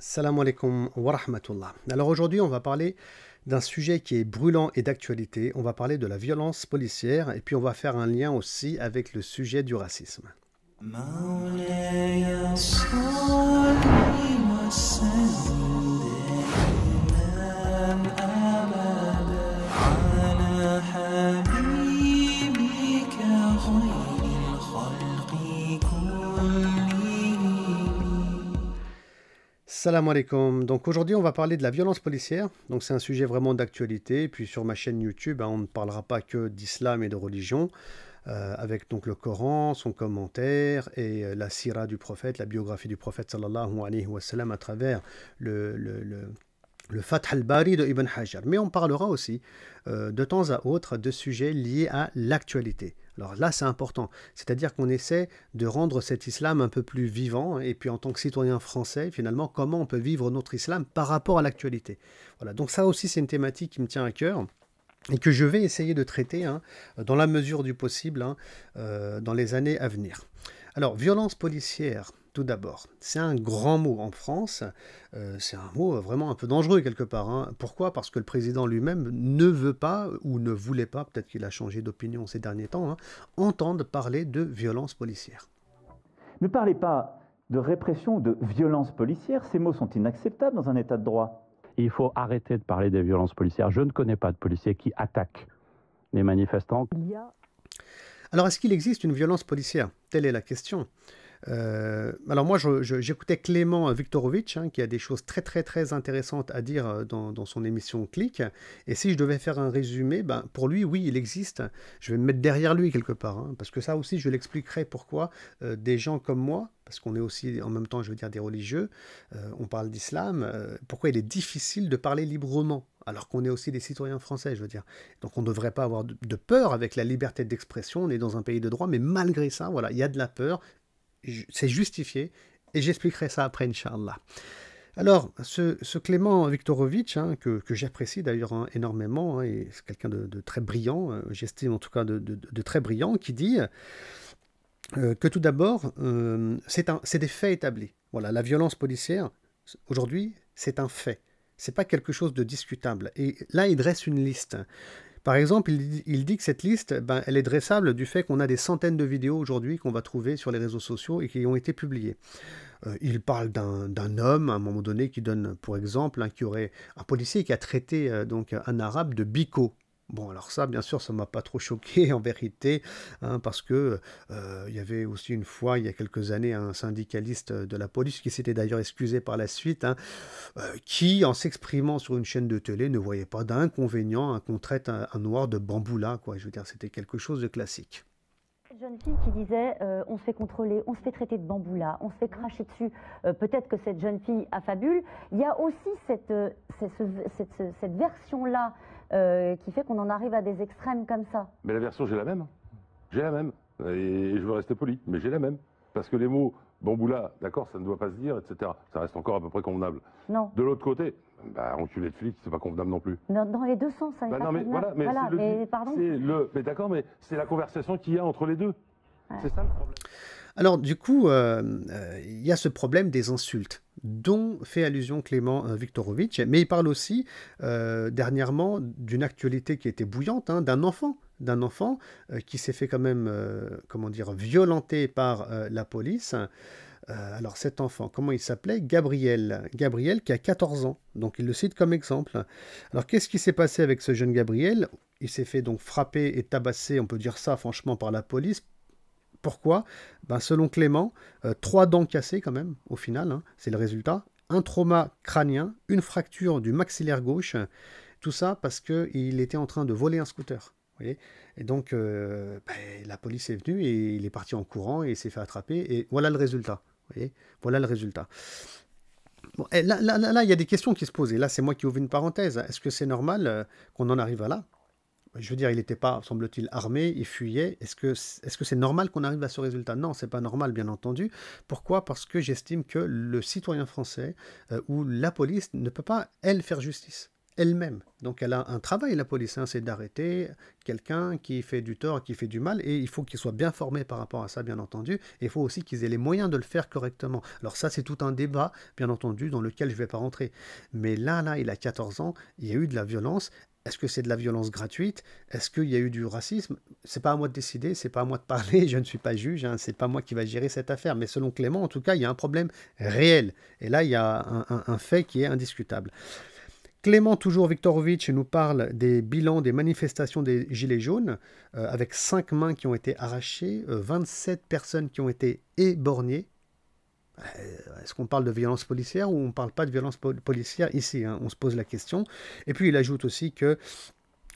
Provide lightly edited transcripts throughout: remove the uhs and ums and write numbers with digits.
Salam alaikum wa rahmatullah. Alors aujourd'hui, on va parler d'un sujet qui est brûlant et d'actualité. On va parler de la violence policière et puis on va faire un lien aussi avec le sujet du racisme. مولاي صل وسلم دائما أبدا على حبيبك خير الخلق كلهم. Salam alaikum. Donc aujourd'hui, on va parler de la violence policière. Donc c'est un sujet vraiment d'actualité. Et puis sur ma chaîne YouTube, on ne parlera pas que d'islam et de religion. Avec donc le Coran, son commentaire et la sira du prophète, la biographie du prophète sallallahu alayhi wa sallam à travers le Fath al-Bari de Ibn Hajar. Mais on parlera aussi de temps à autre de sujets liés à l'actualité. Alors là, c'est important. C'est-à-dire qu'on essaie de rendre cet islam un peu plus vivant et puis en tant que citoyen français, finalement, comment on peut vivre notre islam par rapport à l'actualité. Voilà, donc ça aussi, c'est une thématique qui me tient à cœur et que je vais essayer de traiter dans la mesure du possible dans les années à venir. Alors, violence policière, tout d'abord, c'est un grand mot en France, c'est un mot vraiment un peu dangereux quelque part. Pourquoi? Parce que le président lui-même ne veut pas, ou ne voulait pas, peut-être qu'il a changé d'opinion ces derniers temps, entendre parler de violence policière. Ne parlez pas de répression ou de violence policière, ces mots sont inacceptables dans un état de droit. Il faut arrêter de parler des violences policières. Je ne connais pas de policiers qui attaquent les manifestants. Alors, est-ce qu'il existe une violence policière? Telle est la question. Alors moi, j'écoutais Clément Viktorovitch, qui a des choses très très très intéressantes à dire dans son émission Click. Et si je devais faire un résumé, pour lui, oui, il existe. Je vais me mettre derrière lui quelque part, parce que ça aussi, je l'expliquerai pourquoi des gens comme moi, parce qu'on est aussi en même temps, je veux dire, des religieux, on parle d'islam, pourquoi il est difficile de parler librement, alors qu'on est aussi des citoyens français, je veux dire. Donc on ne devrait pas avoir de peur avec la liberté d'expression, on est dans un pays de droit, mais malgré ça, voilà, il y a de la peur. C'est justifié, et j'expliquerai ça après, Inch'Allah. Alors, ce Clément Viktorovitch, que j'apprécie d'ailleurs énormément, et c'est quelqu'un de très brillant, j'estime en tout cas de très brillant, qui dit que tout d'abord, c'est des faits établis. Voilà, la violence policière, aujourd'hui, c'est un fait. C'est pas quelque chose de discutable. Et là, il dresse une liste. Par exemple, il dit que cette liste, elle est dressable du fait qu'on a des centaines de vidéos aujourd'hui qu'on va trouver sur les réseaux sociaux et qui ont été publiées. Il parle d'un homme, à un moment donné, qui donne, pour exemple, qui aurait un policier qui a traité donc un arabe de bico. Bon, alors ça, bien sûr, ça ne m'a pas trop choqué en vérité, parce que il y avait aussi une fois, il y a quelques années, un syndicaliste de la police qui s'était d'ailleurs excusé par la suite, qui, en s'exprimant sur une chaîne de télé, ne voyait pas d'inconvénient qu'on traite un noir de bamboula, quoi. Je veux dire, c'était quelque chose de classique. Jeune fille qui disait on se fait contrôler, on se fait traiter de bamboula, on se fait cracher dessus. Peut-être que cette jeune fille affabule. Il y a aussi cette version-là qui fait qu'on en arrive à des extrêmes comme ça. Mais la version, j'ai la même. J'ai la même. Et je veux rester poli, mais j'ai la même. Parce que les mots bamboula, d'accord, ça ne doit pas se dire, etc. Ça reste encore à peu près convenable. Non. De l'autre côté, enculé de flic, c'est pas convenable non plus. Dans les deux sens, ça n'est pas non, mais convenable. voilà, mais pardon. Mais d'accord, mais c'est la conversation qu'il y a entre les deux. Ouais. C'est ça le problème. Alors, du coup, il y a ce problème des insultes, dont fait allusion Clément Viktorovitch, mais il parle aussi, dernièrement, d'une actualité qui était bouillante, d'un enfant qui s'est fait quand même, violenter par la police. Alors cet enfant, comment il s'appelait? Gabriel qui a 14 ans, donc il le cite comme exemple. Alors qu'est-ce qui s'est passé avec ce jeune Gabriel? Il s'est fait donc frapper et tabasser, on peut dire ça franchement, par la police. Pourquoi? Selon Clément, 3 dents cassées quand même, au final, c'est le résultat. Un trauma crânien, une fracture du maxillaire gauche, tout ça parce qu'il était en train de voler un scooter. Vous voyez, et donc, la police est venue et il est parti en courant et il s'est fait attraper. Et voilà le résultat. Vous voyez, voilà le résultat. Bon, et là, il y a des questions qui se posent. Et là, c'est moi qui ouvre une parenthèse. Est-ce que c'est normal qu'on en arrive à là? Je veux dire, il n'était pas, semble-t-il, armé, il fuyait. Est-ce que c'est normal qu'on arrive à ce résultat? Non, c'est pas normal, bien entendu. Pourquoi? Parce que j'estime que le citoyen français ou la police ne peut pas, elle, faire justice. elle-même. Donc elle a un travail, la police, hein, c'est d'arrêter quelqu'un qui fait du tort, qui fait du mal, et il faut qu'il soit bien formé par rapport à ça, bien entendu, et il faut aussi qu'ils aient les moyens de le faire correctement. Alors ça, c'est tout un débat, bien entendu, dans lequel je ne vais pas rentrer. Mais là, il a 14 ans, il y a eu de la violence. Est-ce que c'est de la violence gratuite? Est-ce qu'il y a eu du racisme? C'est pas à moi de décider, c'est pas à moi de parler, je ne suis pas juge, hein, c'est pas moi qui va gérer cette affaire. Mais selon Clément, en tout cas, il y a un problème réel. Et là, il y a un fait qui est indiscutable. Clément, toujours Viktorovitch, nous parle des bilans des manifestations des Gilets jaunes, avec 5 mains qui ont été arrachées, 27 personnes qui ont été éborgnées. Est-ce qu'on parle de violence policière ou on ne parle pas de violence policière ici, hein? On se pose la question. Et puis il ajoute aussi que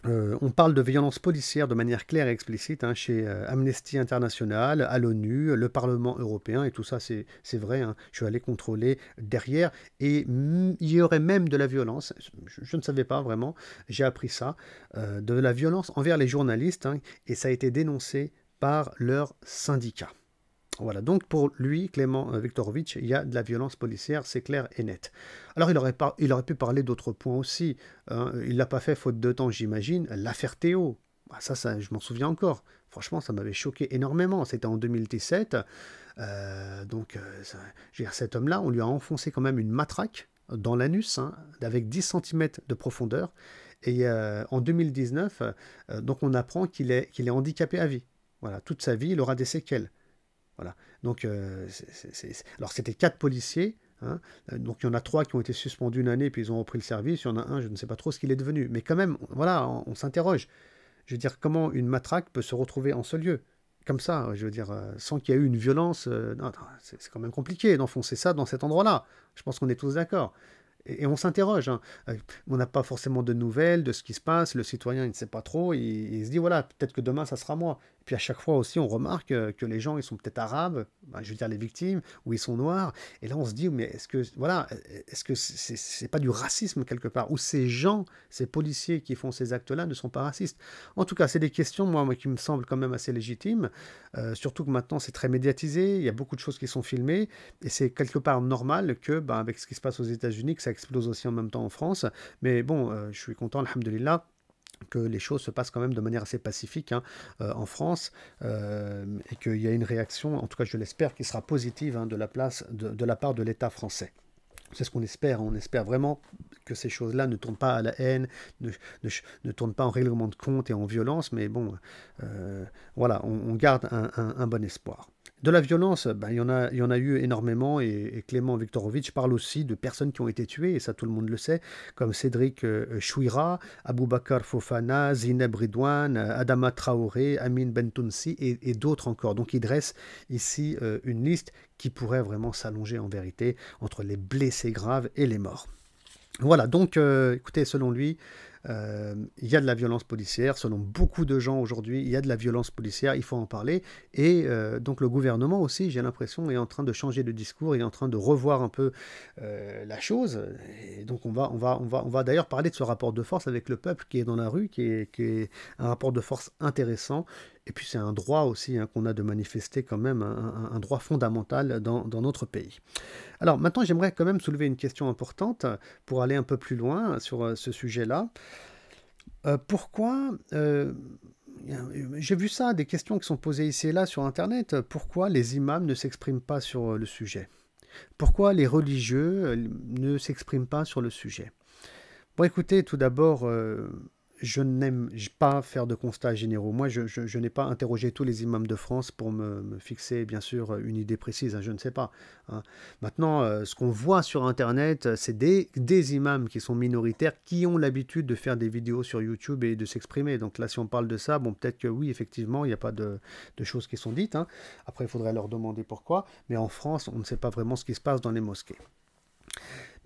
on parle de violence policière de manière claire et explicite, hein, chez Amnesty International, à l'ONU, le Parlement européen, et tout ça c'est vrai, hein. Je suis allé contrôler derrière, et il y aurait même de la violence, je ne savais pas vraiment, j'ai appris ça, de la violence envers les journalistes, hein, et ça a été dénoncé par leur syndicat. Voilà, donc pour lui, Clément Viktorovitch, il y a de la violence policière, c'est clair et net. Alors il aurait pu parler d'autres points aussi, hein. Il ne l'a pas fait faute de temps, j'imagine. L'affaire Théo, ça, je m'en souviens encore. Franchement, ça m'avait choqué énormément. C'était en 2017. Je veux dire, cet homme-là, on lui a enfoncé quand même une matraque dans l'anus, hein, avec 10 cm de profondeur. Et en 2019, donc on apprend qu'il est handicapé à vie. Voilà, toute sa vie, il aura des séquelles. Voilà. Donc, alors c'était 4 policiers, hein. Donc il y en a 3 qui ont été suspendus une année, puis ils ont repris le service. Il y en a un, je ne sais pas trop ce qu'il est devenu. Mais quand même, voilà, on s'interroge. Je veux dire, comment une matraque peut se retrouver en ce lieu? Comme ça, je veux dire, sans qu'il y ait eu une violence. Non, c'est quand même compliqué d'enfoncer ça dans cet endroit-là. Je pense qu'on est tous d'accord. Et on s'interroge, hein. On n'a pas forcément de nouvelles de ce qui se passe, le citoyen il ne sait pas trop, il se dit voilà, peut-être que demain ça sera moi. Et puis à chaque fois aussi on remarque que les gens ils sont peut-être arabes, je veux dire les victimes, ou ils sont noirs, et là on se dit mais est-ce que c'est pas du racisme quelque part, ou ces gens, ces policiers qui font ces actes-là ne sont pas racistes? En tout cas c'est des questions moi qui me semblent quand même assez légitimes, surtout que maintenant c'est très médiatisé, il y a beaucoup de choses qui sont filmées, et c'est quelque part normal que avec ce qui se passe aux États-Unis, que ça explose aussi en même temps en France. Mais bon, je suis content, alhamdoulilah, que les choses se passent quand même de manière assez pacifique, hein, en France, et qu'il y a une réaction, en tout cas je l'espère, qui sera positive, hein, de la part de l'État français. C'est ce qu'on espère, hein. On espère vraiment que ces choses-là ne tournent pas à la haine, ne tournent pas en règlement de compte et en violence, mais bon, voilà, on garde un bon espoir. De la violence, il y en a eu énormément, et Clément Viktorovitch parle aussi de personnes qui ont été tuées, et ça tout le monde le sait, comme Cédric Chouira, Aboubakar Fofana, Zineb Ridouane, Adama Traoré, Amin Bentounsi et d'autres encore. Donc il dresse ici une liste qui pourrait vraiment s'allonger en vérité entre les blessés graves et les morts. Voilà, donc écoutez, selon lui, il y a de la violence policière, selon beaucoup de gens aujourd'hui, il y a de la violence policière, il faut en parler, et donc le gouvernement aussi, j'ai l'impression, est en train de changer de discours, il est en train de revoir un peu la chose, et donc on va d'ailleurs parler de ce rapport de force avec le peuple qui est dans la rue, qui est un rapport de force intéressant, et puis c'est un droit aussi, hein, qu'on a de manifester quand même, un droit fondamental dans notre pays. Alors maintenant j'aimerais quand même soulever une question importante pour aller un peu plus loin sur ce sujet-là. Pourquoi, j'ai vu ça, des questions qui sont posées ici et là sur Internet, pourquoi les imams ne s'expriment pas sur le sujet? Pourquoi les religieux ne s'expriment pas sur le sujet? Bon écoutez, tout d'abord, je n'aime pas faire de constats généraux. Moi, je n'ai pas interrogé tous les imams de France pour me fixer, bien sûr, une idée précise, hein, je ne sais pas, hein. Maintenant, ce qu'on voit sur Internet, c'est des imams qui sont minoritaires, qui ont l'habitude de faire des vidéos sur YouTube et de s'exprimer. Donc là, si on parle de ça, bon, peut-être que oui, effectivement, il n'y a pas de choses qui sont dites, hein. Après, il faudrait leur demander pourquoi. Mais en France, on ne sait pas vraiment ce qui se passe dans les mosquées.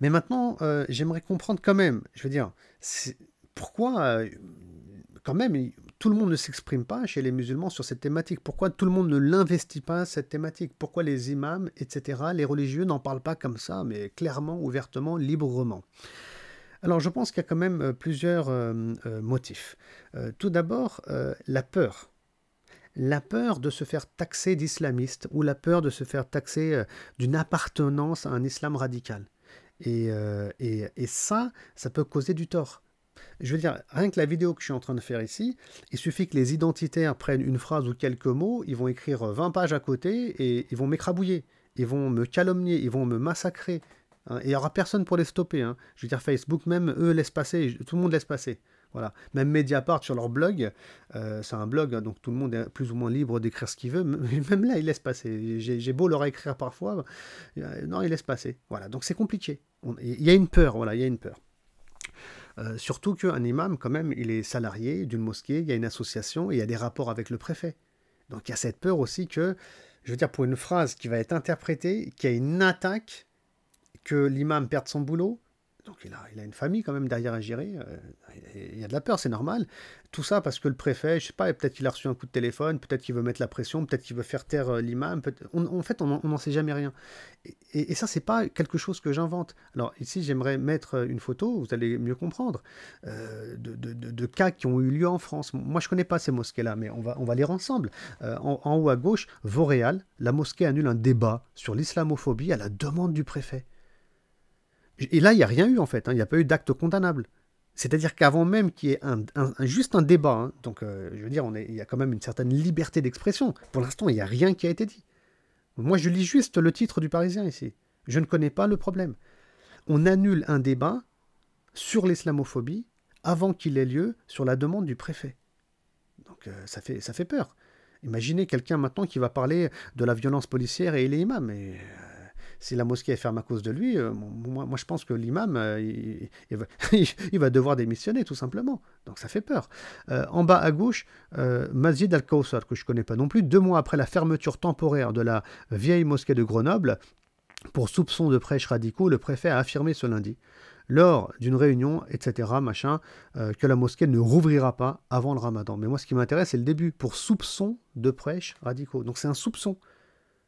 Mais maintenant, j'aimerais comprendre quand même, je veux dire, pourquoi, quand même, tout le monde ne s'exprime pas chez les musulmans sur cette thématique? Pourquoi tout le monde ne l'investit pas, cette thématique? Pourquoi les imams, etc., les religieux n'en parlent pas comme ça, mais clairement, ouvertement, librement? Alors, je pense qu'il y a quand même plusieurs motifs. Tout d'abord, la peur. La peur de se faire taxer d'islamiste, ou la peur de se faire taxer d'une appartenance à un islam radical. Et ça peut causer du tort. Je veux dire, rien que la vidéo que je suis en train de faire ici, il suffit que les identitaires prennent une phrase ou quelques mots, ils vont écrire 20 pages à côté et ils vont m'écrabouiller. Ils vont me calomnier, ils vont me massacrer. Hein, et il n'y aura personne pour les stopper. Hein. Je veux dire, Facebook, même eux, laissent passer, tout le monde laisse passer. Voilà. Même Mediapart sur leur blog, c'est un blog, hein, donc tout le monde est plus ou moins libre d'écrire ce qu'il veut. Même là, ils laissent passer. J'ai beau leur écrire parfois, non, ils laissent passer. Voilà. Donc c'est compliqué. Il y a une peur, voilà, il y a une peur. Surtout qu'un imam, quand même, il est salarié d'une mosquée, il y a une association et il y a des rapports avec le préfet. Donc il y a cette peur aussi que, je veux dire, pour une phrase qui va être interprétée, qu'il y a une attaque, que l'imam perde son boulot. Donc il a une famille quand même derrière à gérer, il y a de la peur, c'est normal. Tout ça parce que le préfet, je sais pas, peut-être qu'il a reçu un coup de téléphone, peut-être qu'il veut mettre la pression, peut-être qu'il veut faire taire l'imam, en fait on n'en sait jamais rien. Et ça c'est pas quelque chose que j'invente. Alors ici j'aimerais mettre une photo, vous allez mieux comprendre, de cas qui ont eu lieu en France. Moi je connais pas ces mosquées-là, mais on va lire ensemble. En haut à gauche, Vauréal, la mosquée annule un débat sur l'islamophobie à la demande du préfet. Et là, il n'y a rien eu en fait, hein, il n'y a pas eu d'acte condamnable. C'est-à-dire qu'avant même qu'il y ait juste un débat, hein, donc je veux dire, il y a quand même une certaine liberté d'expression. Pour l'instant, il n'y a rien qui a été dit. Moi, je lis juste le titre du Parisien ici. Je ne connais pas le problème. On annule un débat sur l'islamophobie avant qu'il ait lieu sur la demande du préfet. Donc ça fait peur. Imaginez quelqu'un maintenant qui va parler de la violence policière et il est imam. Et, si la mosquée est ferme à cause de lui, moi je pense que l'imam, il va devoir démissionner tout simplement. Donc ça fait peur. En bas à gauche, Masjid Al-Kawthar, que je ne connais pas non plus, 2 mois après la fermeture temporaire de la vieille mosquée de Grenoble, pour soupçon de prêches radicaux, le préfet a affirmé ce lundi, lors d'une réunion, etc., que la mosquée ne rouvrira pas avant le ramadan. Mais moi ce qui m'intéresse, c'est le début, pour soupçon de prêches radicaux. Donc c'est un soupçon.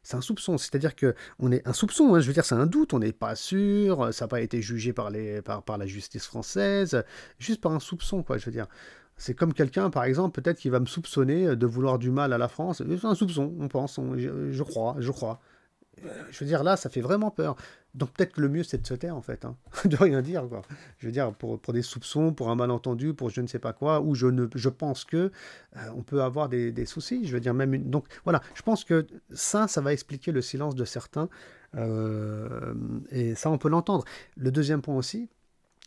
C'est un soupçon, c'est-à-dire qu'on est un soupçon, hein, je veux dire, c'est un doute, on n'est pas sûr, ça n'a pas été jugé par la justice française, juste par un soupçon, quoi, je veux dire. C'est comme quelqu'un, par exemple, peut-être qui va me soupçonner de vouloir du mal à la France. C'est un soupçon, on pense, je crois. Je veux dire, là, ça fait vraiment peur. Donc peut-être que le mieux, c'est de se taire, en fait, hein, de rien dire, quoi. Je veux dire, pour des soupçons, pour un malentendu, pour je ne sais pas quoi, ou je pense que on peut avoir des soucis. Je veux dire, même donc voilà, je pense que ça va expliquer le silence de certains, et ça, on peut l'entendre. Le deuxième point aussi,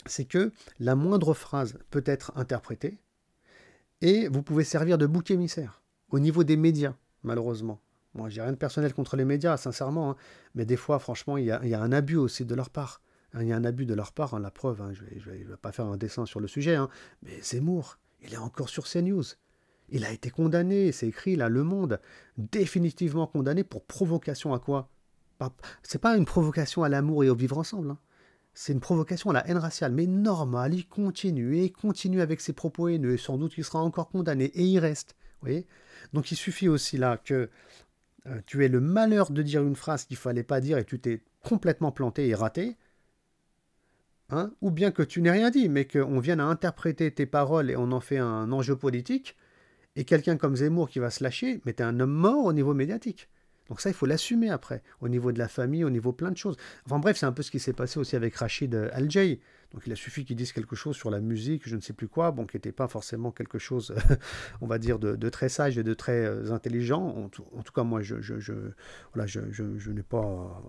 c'est que la moindre phrase peut être interprétée, et vous pouvez servir de bouc émissaire au niveau des médias, malheureusement. Moi, j'ai rien de personnel contre les médias, sincèrement, hein, mais des fois, franchement, il y a un abus aussi de leur part. Hein, il y a un abus de leur part, hein, la preuve, hein, je vais pas faire un dessin sur le sujet, hein, mais Zemmour, il est encore sur CNews. Il a été condamné, c'est écrit là, Le Monde, définitivement condamné pour provocation à quoi? C'est pas une provocation à l'amour et au vivre ensemble, hein. C'est une provocation à la haine raciale, mais normal, il continue avec ses propos haineux, et sans doute il sera encore condamné, et il reste. Vous voyez? Donc il suffit aussi là que tu aies le malheur de dire une phrase qu'il ne fallait pas dire et tu t'es complètement planté et raté, hein, ou bien que tu n'aies rien dit, mais qu'on vienne à interpréter tes paroles et on en fait un enjeu politique, et quelqu'un comme Zemmour qui va se lâcher, mais tu es un homme mort au niveau médiatique. Donc ça, il faut l'assumer après, au niveau de la famille, au niveau plein de choses. Enfin bref, c'est un peu ce qui s'est passé aussi avec Rachid Al-Jay. Donc il a suffi qu'il dise quelque chose sur la musique, je ne sais plus quoi, bon, qui n'était pas forcément quelque chose, on va dire, de très sage et de très intelligent. En tout cas, moi, je n'ai pas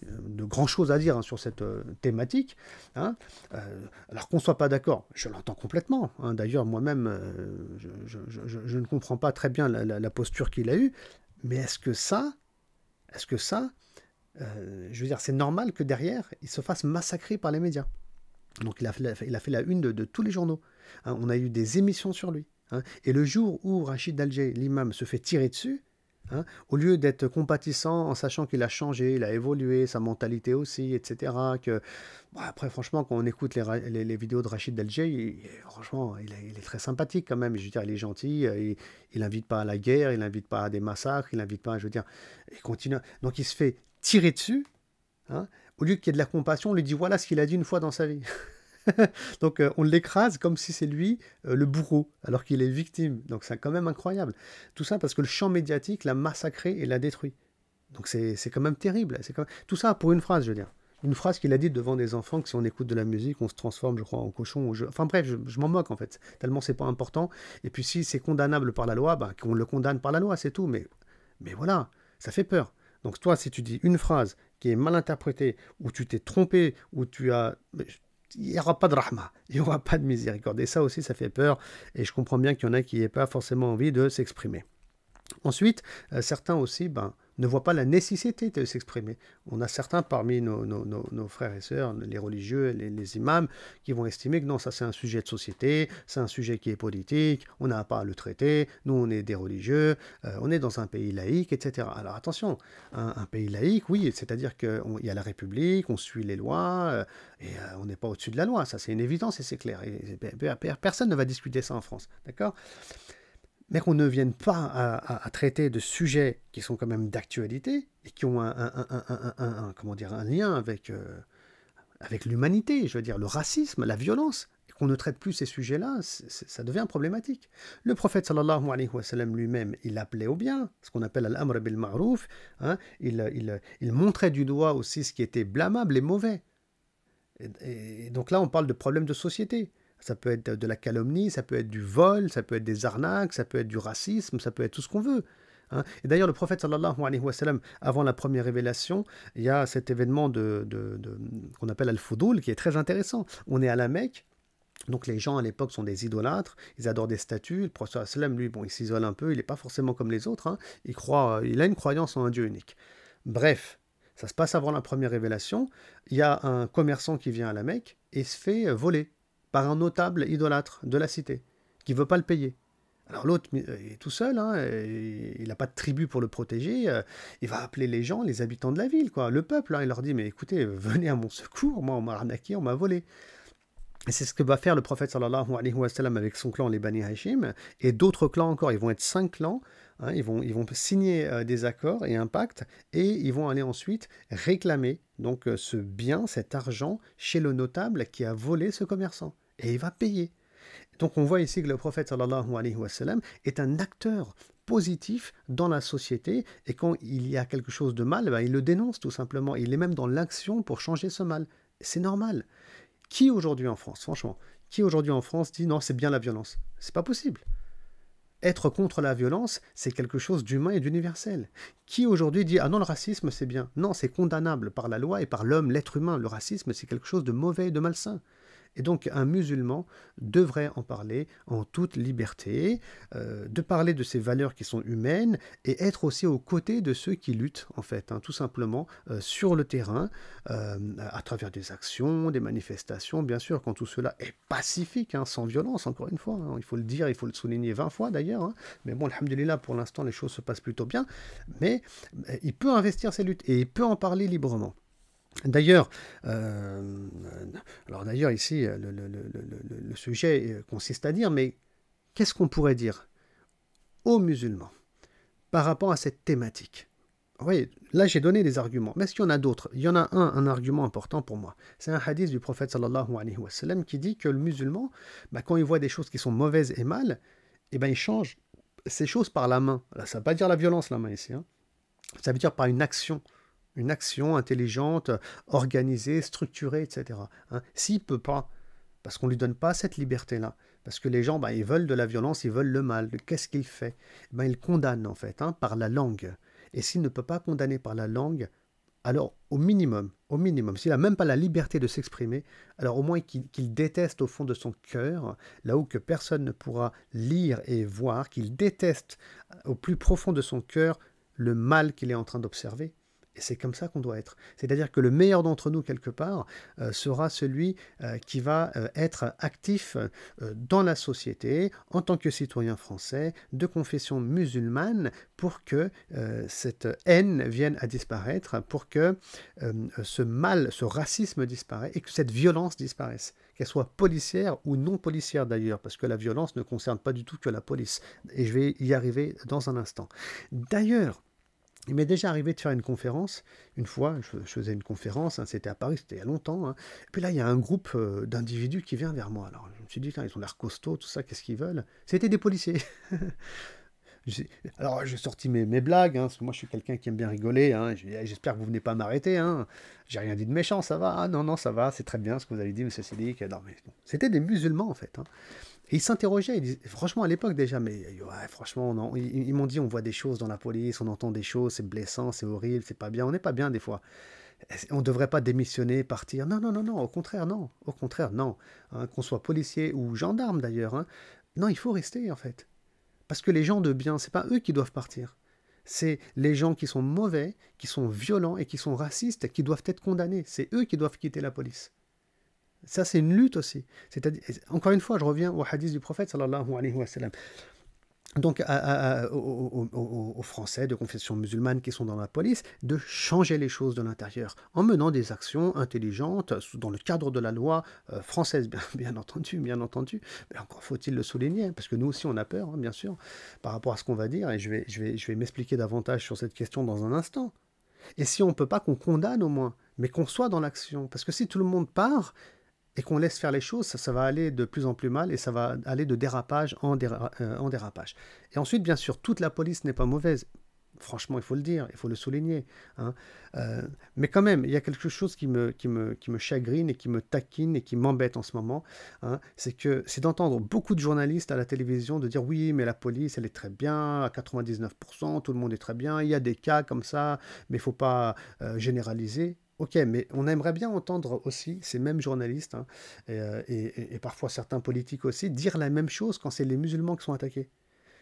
de grand chose à dire, hein, sur cette thématique. Hein. Alors qu'on ne soit pas d'accord, je l'entends complètement. Hein. D'ailleurs, moi-même, je ne comprends pas très bien la posture qu'il a eue. Mais est-ce que ça, je veux dire, c'est normal que derrière, il se fasse massacrer par les médias? Donc il a fait la une de tous les journaux. Hein, on a eu des émissions sur lui. Hein, et le jour où Rachid Al-Jay, l'imam, se fait tirer dessus, hein, au lieu d'être compatissant en sachant qu'il a changé, il a évolué, sa mentalité aussi, etc. Bon, après, franchement, quand on écoute les vidéos de Rachid Al-Jay, franchement, il est très sympathique quand même. Je veux dire, il est gentil, il n'invite pas à la guerre, il n'invite pas à des massacres, il n'invite pas, je veux dire, il continue. Donc il se fait tirer dessus, hein, au lieu qu'il y ait de la compassion, on lui dit voilà ce qu'il a dit une fois dans sa vie. Donc on l'écrase comme si c'est lui le bourreau, alors qu'il est victime. Donc c'est quand même incroyable. Tout ça parce que le champ médiatique l'a massacré et l'a détruit. Donc c'est quand même terrible. Tout ça pour une phrase, je veux dire. une phrase qu'il a dite devant des enfants que si on écoute de la musique, on se transforme, je crois, en cochon. Enfin bref, je m'en moque en fait, tellement c'est pas important. Et puis si c'est condamnable par la loi, ben, qu'on le condamne par la loi, c'est tout. Mais voilà, ça fait peur. Donc toi, si tu dis une phrase qui est mal interprétée, ou tu t'es trompé, ou tu as... il n'y aura pas de rahma, il n'y aura pas de miséricorde. Et ça aussi, ça fait peur. Et je comprends bien qu'il y en a qui n'aient pas forcément envie de s'exprimer. Ensuite, certains aussi ne voient pas la nécessité de s'exprimer. On a certains parmi nos frères et sœurs, les religieux, les imams, qui vont estimer que non, ça c'est un sujet de société, c'est un sujet qui est politique, on n'a pas à le traiter, nous on est des religieux, on est dans un pays laïque, etc. Alors attention, un pays laïque, oui, c'est-à-dire qu'il y a la République, on suit les lois, et on n'est pas au-dessus de la loi, ça c'est une évidence et c'est clair. Et personne ne va discuter ça en France, d'accord ? Mais qu'on ne vienne pas à traiter de sujets qui sont quand même d'actualité et qui ont comment dire, un lien avec l'humanité, je veux dire le racisme, la violence, et qu'on ne traite plus ces sujets-là, ça devient problématique. Le prophète sallallahu alayhi wa sallam lui-même, il appelait au bien, ce qu'on appelle al-amr bil ma'rouf, hein, il montrait du doigt aussi ce qui était blâmable et mauvais. Et donc là, on parle de problèmes de société. Ça peut être de la calomnie, ça peut être du vol, ça peut être des arnaques, ça peut être du racisme, ça peut être tout ce qu'on veut. Hein. Et d'ailleurs, le prophète sallallahu alayhi wa sallam, avant la première révélation, il y a cet événement qu'on appelle Al-Fudul, qui est très intéressant. On est à la Mecque, donc les gens à l'époque sont des idolâtres, ils adorent des statues. Le prophète sallam, lui, il s'isole un peu, il n'est pas forcément comme les autres, hein. Il a une croyance en un Dieu unique. Bref, ça se passe avant la première révélation. Il y a un commerçant qui vient à la Mecque et se fait voler par un notable idolâtre de la cité, qui ne veut pas le payer. Alors l'autre est tout seul, hein, il n'a pas de tribu pour le protéger, il va appeler les gens, les habitants de la ville, quoi, le peuple, hein, il leur dit, mais écoutez, venez à mon secours, moi on m'a arnaqué, on m'a volé. Et c'est ce que va faire le prophète sallallahu alayhi wa sallam avec son clan, les Bani Hashim, et d'autres clans encore, ils vont être 5 clans, hein, ils vont signer des accords et un pacte, et ils vont aller ensuite réclamer donc ce bien, cet argent, chez le notable qui a volé ce commerçant. Et il va payer. Donc on voit ici que le prophète sallallahu alayhi wa sallam est un acteur positif dans la société, et quand il y a quelque chose de mal, il le dénonce tout simplement. Il est même dans l'action pour changer ce mal. C'est normal. Qui aujourd'hui en France, franchement, qui aujourd'hui en France dit non, c'est bien la violence? C'est pas possible. Être contre la violence, c'est quelque chose d'humain et d'universel. Qui aujourd'hui dit ah non, le racisme c'est bien? Non, c'est condamnable par la loi et par l'homme, l'être humain. Le racisme, c'est quelque chose de mauvais et de malsain. Et donc un musulman devrait en parler en toute liberté, de parler de ces valeurs qui sont humaines et être aussi aux côtés de ceux qui luttent, en fait, hein, tout simplement, sur le terrain, à travers des actions, des manifestations, bien sûr, quand tout cela est pacifique, hein, sans violence, encore une fois, hein, il faut le dire, il faut le souligner 20 fois d'ailleurs, hein, mais bon, alhamdoulilah, pour l'instant, les choses se passent plutôt bien, mais il peut investir ses luttes et il peut en parler librement. D'ailleurs, ici, le sujet consiste à dire, mais qu'est-ce qu'on pourrait dire aux musulmans par rapport à cette thématique? Oui, là j'ai donné des arguments, mais est-ce qu'il y en a d'autres? Il y en a un argument important pour moi. C'est un hadith du prophète sallallahu alayhi wa sallam qui dit que le musulman, quand il voit des choses qui sont mauvaises et mal, il change ces choses par la main. Là, ça ne veut pas dire la violence, la main ici, hein. Ça veut dire par une action intelligente, organisée, structurée, etc. Hein. S'il ne peut pas, parce qu'on ne lui donne pas cette liberté-là, parce que les gens, ils veulent de la violence, ils veulent le mal, qu'est-ce qu'il fait? Il condamne, en fait, hein, par la langue. Et s'il ne peut pas condamner par la langue, alors au minimum, s'il n'a même pas la liberté de s'exprimer, alors au moins qu'il déteste au fond de son cœur, là où que personne ne pourra lire et voir, qu'il déteste au plus profond de son cœur le mal qu'il est en train d'observer. Et c'est comme ça qu'on doit être. C'est-à-dire que le meilleur d'entre nous, quelque part, sera celui qui va être actif dans la société, en tant que citoyen français, de confession musulmane, pour que cette haine vienne à disparaître, pour que ce mal, ce racisme disparaisse, et que cette violence disparaisse, qu'elle soit policière ou non policière d'ailleurs, parce que la violence ne concerne pas du tout que la police. Et je vais y arriver dans un instant. D'ailleurs, il m'est déjà arrivé de faire une conférence. Une fois, je faisais une conférence, hein, c'était à Paris, c'était il y a longtemps. Hein. Et puis là, il y a un groupe d'individus qui vient vers moi. Alors, je me suis dit, ils ont l'air costauds, tout ça, qu'est-ce qu'ils veulent? C'était des policiers. Alors, j'ai sorti mes blagues, hein, parce que moi, je suis quelqu'un qui aime bien rigoler. Hein. J'espère que vous venez pas m'arrêter. Hein. J'ai rien dit de méchant, ça va. Ah, non, non, ça va, c'est très bien ce que vous avez dit, monsieur Sédic. Non, mais bon. C'était des musulmans, en fait. Hein. Et ils s'interrogeaient, franchement, à l'époque déjà, mais ouais, franchement, non, ils m'ont dit, on voit des choses dans la police, on entend des choses, c'est blessant, c'est horrible, c'est pas bien. On n'est pas bien des fois. On ne devrait pas démissionner, partir. Non, non, non, non, au contraire, non. Au contraire, non. Hein, qu'on soit policier ou gendarme, d'ailleurs. Hein. Non, il faut rester, en fait. Parce que les gens de bien, c'est pas eux qui doivent partir. C'est les gens qui sont mauvais, qui sont violents et qui sont racistes qui doivent être condamnés. C'est eux qui doivent quitter la police. Ça, c'est une lutte aussi. C'est-à-dire, encore une fois, je reviens au hadith du prophète, sallallahu alayhi wa sallam. Donc, aux Français de confession musulmane qui sont dans la police, de changer les choses de l'intérieur, en menant des actions intelligentes, dans le cadre de la loi française, bien entendu, mais encore faut-il le souligner, parce que nous aussi on a peur, hein, bien sûr, par rapport à ce qu'on va dire, et je vais m'expliquer davantage sur cette question dans un instant. Et si on ne peut pas, qu'on condamne au moins, mais qu'on soit dans l'action, parce que si tout le monde part, et qu'on laisse faire les choses, ça va aller de plus en plus mal et ça va aller de dérapage en dérapage. Et ensuite, bien sûr, toute la police n'est pas mauvaise. Franchement, il faut le dire, il faut le souligner. Hein. Mais quand même, il y a quelque chose qui me chagrine et qui me taquine et qui m'embête en ce moment. Hein. C'est d'entendre beaucoup de journalistes à la télévision de dire oui, mais la police, elle est très bien, à 99%, tout le monde est très bien, il y a des cas comme ça, mais il ne faut pas généraliser. Ok, mais on aimerait bien entendre aussi ces mêmes journalistes, hein, et parfois certains politiques aussi, dire la même chose quand c'est les musulmans qui sont attaqués.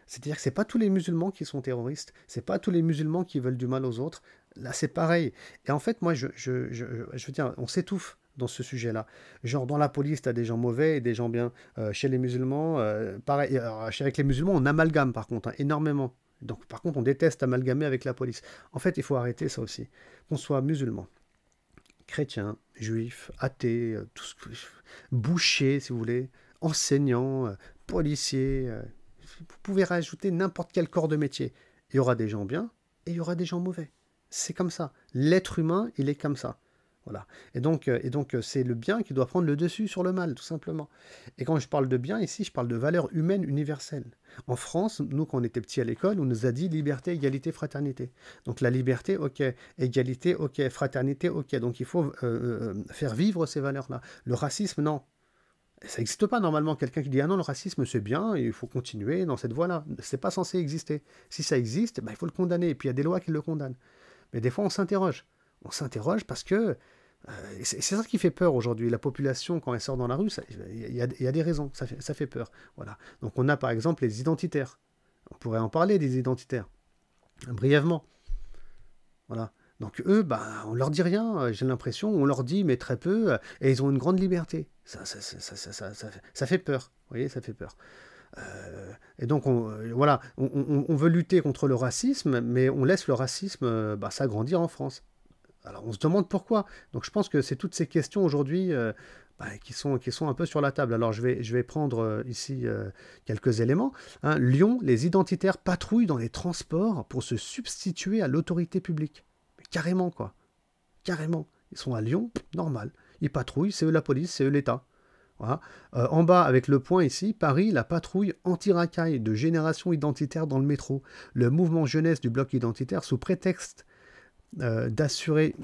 C'est-à-dire que ce n'est pas tous les musulmans qui sont terroristes, ce n'est pas tous les musulmans qui veulent du mal aux autres. Là, c'est pareil. Et en fait, moi, je veux dire, on s'étouffe dans ce sujet-là. Genre, dans la police, tu as des gens mauvais et des gens bien. Chez les musulmans, pareil. Alors, avec les musulmans, on amalgame, par contre, hein, énormément. Donc, par contre, on déteste amalgamer avec la police. En fait, il faut arrêter ça aussi. Qu'on soit musulman, chrétiens, juifs, athées, bouchers, si vous voulez, enseignants, policiers. Vous pouvez rajouter n'importe quel corps de métier. Il y aura des gens bien et il y aura des gens mauvais. C'est comme ça. L'être humain, il est comme ça. Voilà. Et donc c'est le bien qui doit prendre le dessus sur le mal, tout simplement. Et quand je parle de bien, ici, je parle de valeurs humaines universelles. En France, nous, quand on était petits à l'école, on nous a dit liberté, égalité, fraternité. Donc la liberté, ok. Égalité, ok. Fraternité, ok. Donc il faut faire vivre ces valeurs-là. Le racisme, non. Ça n'existe pas normalement. Quelqu'un qui dit ah non, le racisme c'est bien, et il faut continuer dans cette voie-là. C'est pas censé exister. Si ça existe, ben, il faut le condamner. Et puis il y a des lois qui le condamnent. Mais des fois, on s'interroge. On s'interroge parce que c'est ça qui fait peur aujourd'hui. La population, quand elle sort dans la rue, il y a des raisons. Ça fait peur. Voilà. Donc on a par exemple les identitaires. On pourrait en parler des identitaires. Brièvement. Voilà. Donc eux, bah, on leur dit rien, j'ai l'impression, on leur dit mais très peu, et ils ont une grande liberté. Ça fait peur, vous voyez, ça fait peur. Et donc, voilà, on veut lutter contre le racisme, mais on laisse le racisme s'agrandir en France. Alors on se demande pourquoi. Donc je pense que c'est toutes ces questions aujourd'hui qui sont un peu sur la table. Alors je vais prendre ici quelques éléments. Hein. Lyon, les identitaires patrouillent dans les transports pour se substituer à l'autorité publique. Carrément, quoi. Carrément. Ils sont à Lyon, normal. Ils patrouillent, c'est eux la police, c'est eux l'État. Voilà. En bas, avec le point ici, Paris, la patrouille anti-racaille de génération identitaire dans le métro. Le mouvement jeunesse du bloc identitaire, sous prétexte d'assurer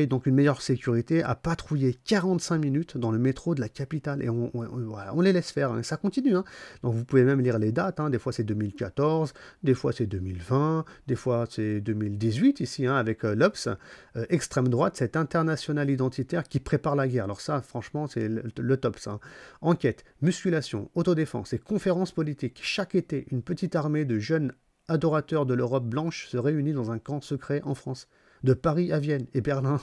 donc une meilleure sécurité, a patrouillé 45 minutes dans le métro de la capitale. Et on les laisse faire, hein. Ça continue. Hein. Donc vous pouvez même lire les dates. Hein. Des fois c'est 2014, des fois c'est 2020, des fois c'est 2018 ici, hein, avec l'Obs. Extrême droite, cet international identitaire qui prépare la guerre. Alors ça, franchement, c'est le top. Ça. Enquête, musculation, autodéfense et conférences politiques. Chaque été, une petite armée de jeunes adorateurs de l'Europe blanche se réunit dans un camp secret en France. De Paris à Vienne et Berlin.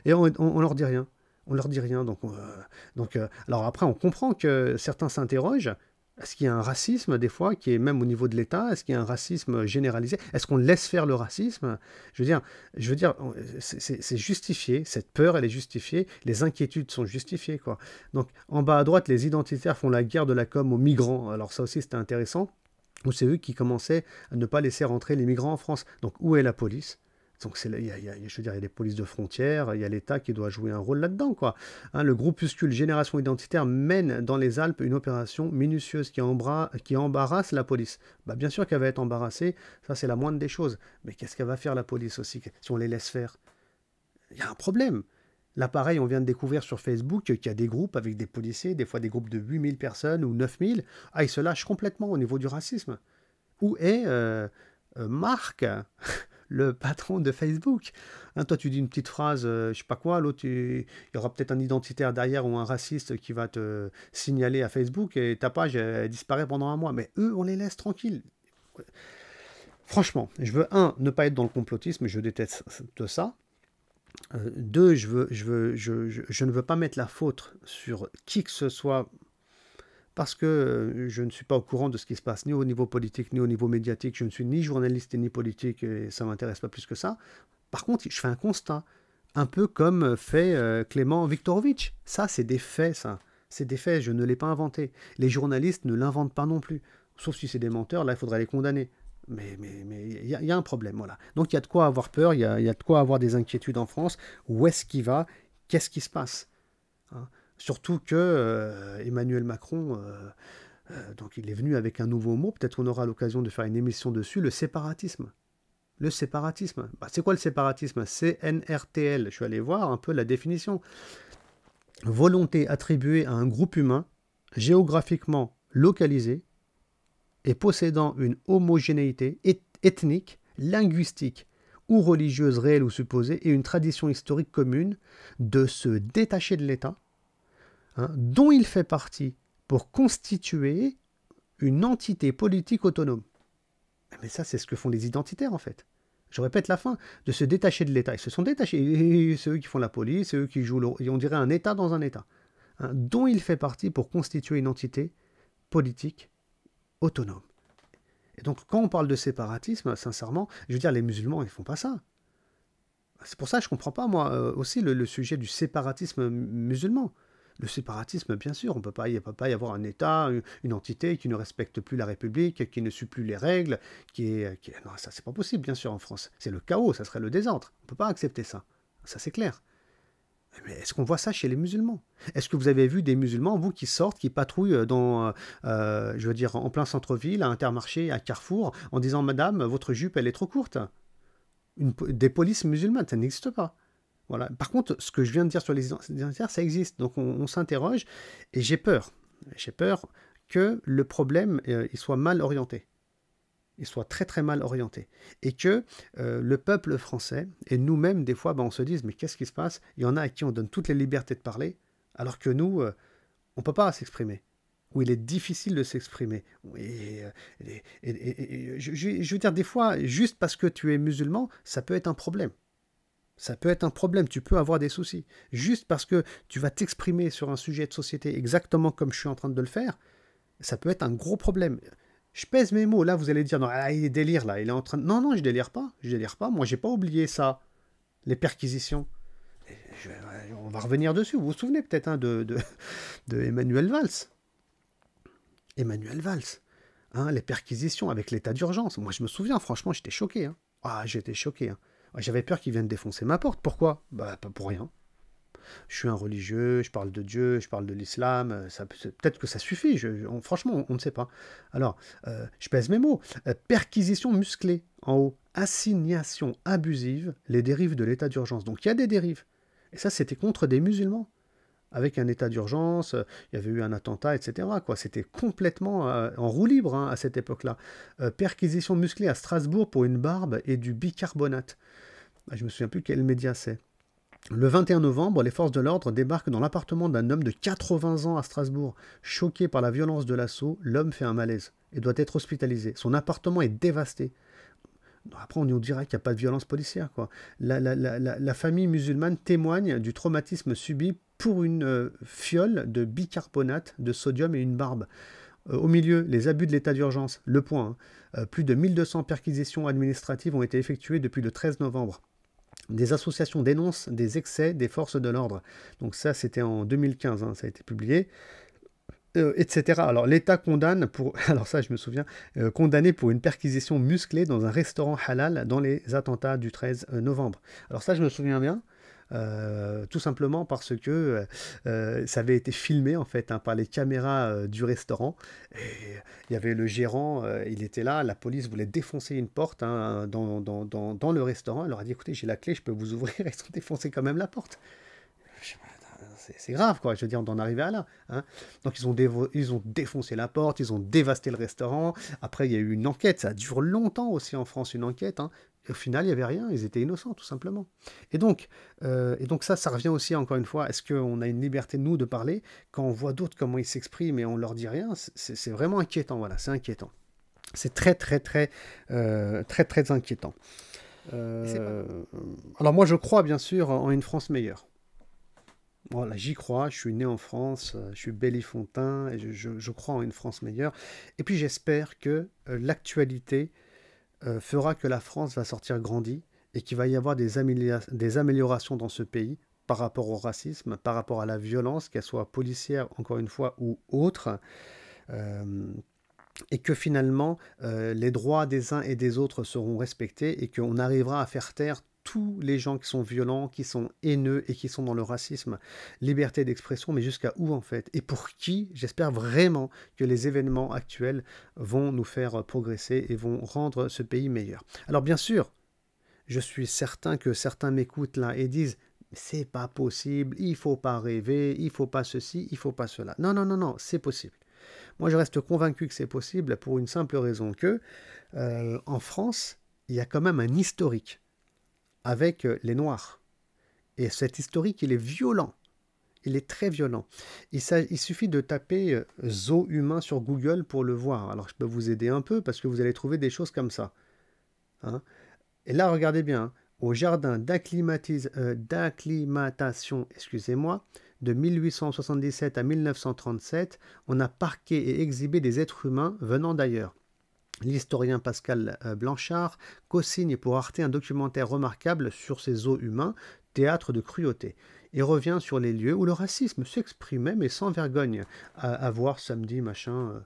Et on leur dit rien. On leur dit rien. Donc, alors après, on comprend que certains s'interrogent. Est-ce qu'il y a un racisme, des fois, qui est même au niveau de l'État? Est-ce qu'il y a un racisme généralisé? Est-ce qu'on laisse faire le racisme? Je veux dire, c'est justifié. Cette peur, elle est justifiée. Les inquiétudes sont justifiées, quoi. Donc, en bas à droite, les identitaires font la guerre de la com aux migrants. Alors ça aussi, c'était intéressant. Où c'est eux qui commençaient à ne pas laisser rentrer les migrants en France. Donc, où est la police? Donc je veux dire, il y a des polices de frontières, il y a l'État qui doit jouer un rôle là-dedans, quoi. Hein, le groupuscule Génération Identitaire mène dans les Alpes une opération minutieuse qui embarrasse la police. Bah, bien sûr qu'elle va être embarrassée, ça c'est la moindre des choses. Mais qu'est-ce qu'elle va faire la police aussi si on les laisse faire? Il y a un problème. Là, pareil, on vient de découvrir sur Facebook qu'il y a des groupes avec des policiers, des fois des groupes de 8000 personnes ou 9000. Ah, ils se lâchent complètement au niveau du racisme. Où est Marc, le patron de Facebook? Hein, toi, tu dis une petite phrase, je sais pas quoi, l'autre, il y aura peut-être un identitaire derrière ou un raciste qui va te signaler à Facebook et ta page elle disparaît pendant un mois. Mais eux, on les laisse tranquilles. Franchement, je veux, ne pas être dans le complotisme, je déteste ça. Deux, je ne veux pas mettre la faute sur qui que ce soit parce que je ne suis pas au courant de ce qui se passe ni au niveau politique ni au niveau médiatique. Je ne suis ni journaliste ni politique et ça ne m'intéresse pas plus que ça. Par contre, je fais un constat, un peu comme fait Clément Viktorovitch. Ça, c'est des faits, ça. C'est des faits, je ne l'ai pas inventé. Les journalistes ne l'inventent pas non plus. Sauf si c'est des menteurs, là, il faudrait les condamner. Mais il y a un problème, voilà. Donc il y a de quoi avoir peur, il y a de quoi avoir des inquiétudes en France. Où est-ce qu'il va? Qu'est-ce qui se passe? Hein? Surtout que Emmanuel Macron, donc il est venu avec un nouveau mot, peut-être qu'on aura l'occasion de faire une émission dessus, le séparatisme. Le séparatisme. Bah, c'est quoi le séparatisme? CNRTL. Je suis allé voir un peu la définition. Volonté attribuée à un groupe humain, géographiquement localisé, et possédant une homogénéité ethnique, linguistique ou religieuse réelle ou supposée et une tradition historique commune, de se détacher de l'État, hein, dont il fait partie pour constituer une entité politique autonome. Mais ça, c'est ce que font les identitaires, en fait. Je répète la fin, de se détacher de l'État. Ils se sont détachés. Et c'est eux qui font la police, c'est eux qui jouent, on dirait un État dans un État, hein, dont il fait partie pour constituer une entité politique autonome. Et donc, quand on parle de séparatisme, sincèrement, je veux dire, les musulmans, ils ne font pas ça. C'est pour ça que je ne comprends pas, moi, aussi, le sujet du séparatisme musulman. Le séparatisme, bien sûr, il ne peut pas y avoir un État, une entité qui ne respecte plus la République, qui ne suit plus les règles, Non, ça, c'est pas possible, bien sûr, en France. C'est le chaos, ça serait le désordre. On ne peut pas accepter ça. Ça, c'est clair. Mais est-ce qu'on voit ça chez les musulmans? Est-ce que vous avez vu des musulmans, vous, qui sortent, qui patrouillent dans, je veux dire, en plein centre-ville, à Intermarché, à Carrefour, en disant « Madame, votre jupe, elle est trop courte ». Des polices musulmanes, ça n'existe pas. Voilà. Par contre, ce que je viens de dire sur les identitaires, ça existe. Donc on s'interroge, et j'ai peur. J'ai peur que le problème, il soit mal orienté. Il soit très très mal orienté. Et que le peuple français, et nous-mêmes, des fois, on se dise, mais qu'est-ce qui se passe? Il y en a à qui on donne toutes les libertés de parler, alors que nous, on ne peut pas s'exprimer. Ou il est difficile de s'exprimer. Je veux dire, des fois, juste parce que tu es musulman, ça peut être un problème. Ça peut être un problème, tu peux avoir des soucis. Juste parce que tu vas t'exprimer sur un sujet de société exactement comme je suis en train de le faire, ça peut être un gros problème. Je pèse mes mots, là vous allez dire, non, il délire là, il est en train de... Non, je délire pas, moi j'ai pas oublié ça, les perquisitions. On va revenir dessus, vous vous souvenez peut-être de Emmanuel Valls. Emmanuel Valls, hein, les perquisitions avec l'état d'urgence. Moi je me souviens, franchement, j'étais choqué. Hein. Ah, j'étais choqué. Hein. J'avais peur qu'ils viennent défoncer ma porte. Pourquoi? Bah, pas pour rien. Je suis un religieux, je parle de Dieu, je parle de l'islam, peut-être que ça suffit, franchement, on ne sait pas. Alors, je pèse mes mots. Perquisition musclée, en haut. Assignation abusive, les dérives de l'état d'urgence. Donc il y a des dérives. Et ça, c'était contre des musulmans. Avec un état d'urgence, il y avait eu un attentat, etc. C'était complètement en roue libre hein, à cette époque-là. Perquisition musclée à Strasbourg pour une barbe et du bicarbonate. Je ne me souviens plus quel média c'est. Le 21 novembre, les forces de l'ordre débarquent dans l'appartement d'un homme de 80 ans à Strasbourg. Choqué par la violence de l'assaut, l'homme fait un malaise et doit être hospitalisé. Son appartement est dévasté. Après, on nous dira qu'il n'y a pas de violence policière. La famille musulmane témoigne du traumatisme subi pour une fiole de bicarbonate de sodium et une barbe. Au milieu, les abus de l'état d'urgence. Le point. Plus de 1200 perquisitions administratives ont été effectuées depuis le 13 novembre. Des associations dénoncent des excès des forces de l'ordre. Donc ça, c'était en 2015, hein, ça a été publié. etc. Alors l'État condamne pour, alors ça je me souviens, condamné pour une perquisition musclée dans un restaurant halal dans les attentats du 13 novembre. Alors ça je me souviens bien. Tout simplement parce que ça avait été filmé en fait par les caméras du restaurant. Et il y avait le gérant, il était là, la police voulait défoncer une porte dans le restaurant. Elle leur a dit écoutez, j'ai la clé, je peux vous ouvrir. Ils ont défoncé quand même la porte. C'est grave, quoi, je veux dire, d'en arriver à là. Hein. Donc ils ont défoncé la porte, ils ont dévasté le restaurant. Après, il y a eu une enquête, ça dure longtemps aussi en France, une enquête. Hein. Et au final, il n'y avait rien, ils étaient innocents, tout simplement. Et donc ça revient aussi, encore une fois, est-ce qu'on a une liberté, nous, de parler quand on voit d'autres comment ils s'expriment et on leur dit rien? C'est vraiment inquiétant, voilà, c'est inquiétant. C'est très inquiétant. Alors moi, je crois, bien sûr, en une France meilleure. Voilà, j'y crois, je suis né en France, je suis bellifontain, et je crois en une France meilleure. Et puis j'espère que l'actualité fera que la France va sortir grandie et qu'il va y avoir des améliorations dans ce pays par rapport au racisme, par rapport à la violence, qu'elle soit policière, encore une fois, ou autre. Et que finalement, les droits des uns et des autres seront respectés et qu'on arrivera à faire taire tous les gens qui sont violents, qui sont haineux et qui sont dans le racisme. Liberté d'expression, mais jusqu'à où en fait? Et pour qui? J'espère vraiment que les événements actuels vont nous faire progresser et vont rendre ce pays meilleur. Alors bien sûr, je suis certain que certains m'écoutent là et disent c'est pas possible, il faut pas rêver, il faut pas ceci, il faut pas cela. Non, non, non, non, c'est possible. Moi, je reste convaincu que c'est possible pour une simple raison que, en France, il y a quand même un historique avec les Noirs. Et cet historique, il est violent. Il est très violent. Il suffit de taper zoo humain sur Google pour le voir. Alors, je peux vous aider un peu parce que vous allez trouver des choses comme ça. Hein? Et là, regardez bien, hein, au jardin d'acclimatation, excusez-moi, de 1877 à 1937, on a parqué et exhibé des êtres humains venant d'ailleurs. L'historien Pascal Blanchard co-signe pour Arte un documentaire remarquable sur ces zoos humains, théâtre de cruauté. Il revient sur les lieux où le racisme s'exprimait, mais sans vergogne, à voir samedi, machin...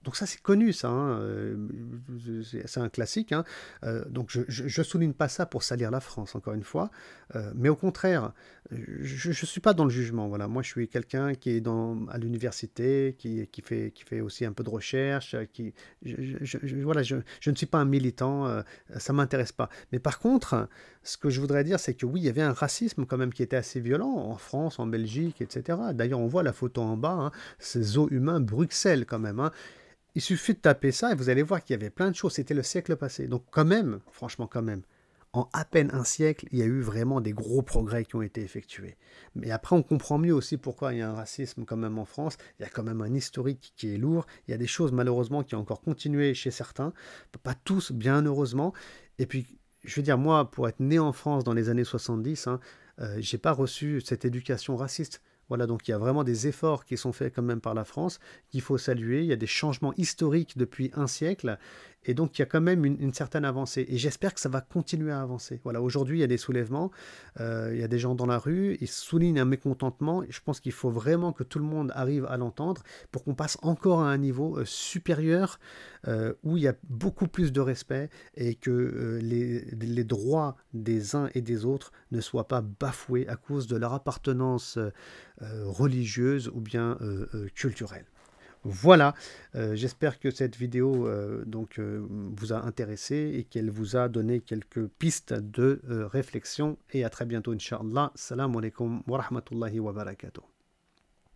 Donc ça, c'est connu, ça. Hein. C'est un classique. Hein. Donc je souligne pas ça pour salir la France, encore une fois. Mais au contraire, je ne suis pas dans le jugement. Voilà. Moi, je suis quelqu'un qui est à l'université, qui fait aussi un peu de recherche. Voilà, je ne suis pas un militant. Ça ne m'intéresse pas. Mais par contre, ce que je voudrais dire, c'est que oui, il y avait un racisme quand même qui était assez violent en France, en Belgique, etc. D'ailleurs, on voit la photo en bas. Hein, ces zoos humains Bruxelles quand même. Hein. Il suffit de taper ça et vous allez voir qu'il y avait plein de choses. C'était le siècle passé. Donc quand même, franchement quand même, en à peine un siècle, il y a eu vraiment des gros progrès qui ont été effectués. Mais après, on comprend mieux aussi pourquoi il y a un racisme quand même en France. Il y a quand même un historique qui est lourd. Il y a des choses malheureusement qui ont encore continué chez certains. Pas tous, bien heureusement. Et puis, je veux dire, moi, pour être né en France dans les années 70, hein, j'ai pas reçu cette éducation raciste. Voilà, donc il y a vraiment des efforts qui sont faits quand même par la France, qu'il faut saluer. Il y a des changements historiques depuis un siècle, et donc il y a quand même une certaine avancée. Et j'espère que ça va continuer à avancer. Voilà, aujourd'hui il y a des soulèvements, il y a des gens dans la rue, ils soulignent un mécontentement, et je pense qu'il faut vraiment que tout le monde arrive à l'entendre pour qu'on passe encore à un niveau supérieur, où il y a beaucoup plus de respect, et que les droits des uns et des autres ne soient pas bafoués à cause de leur appartenance religieuse ou bien culturelle. Voilà, j'espère que cette vidéo vous a intéressé et qu'elle vous a donné quelques pistes de réflexion, et à très bientôt, Inch'Allah. Salam alaikum wa rahmatullahi wa barakatuh.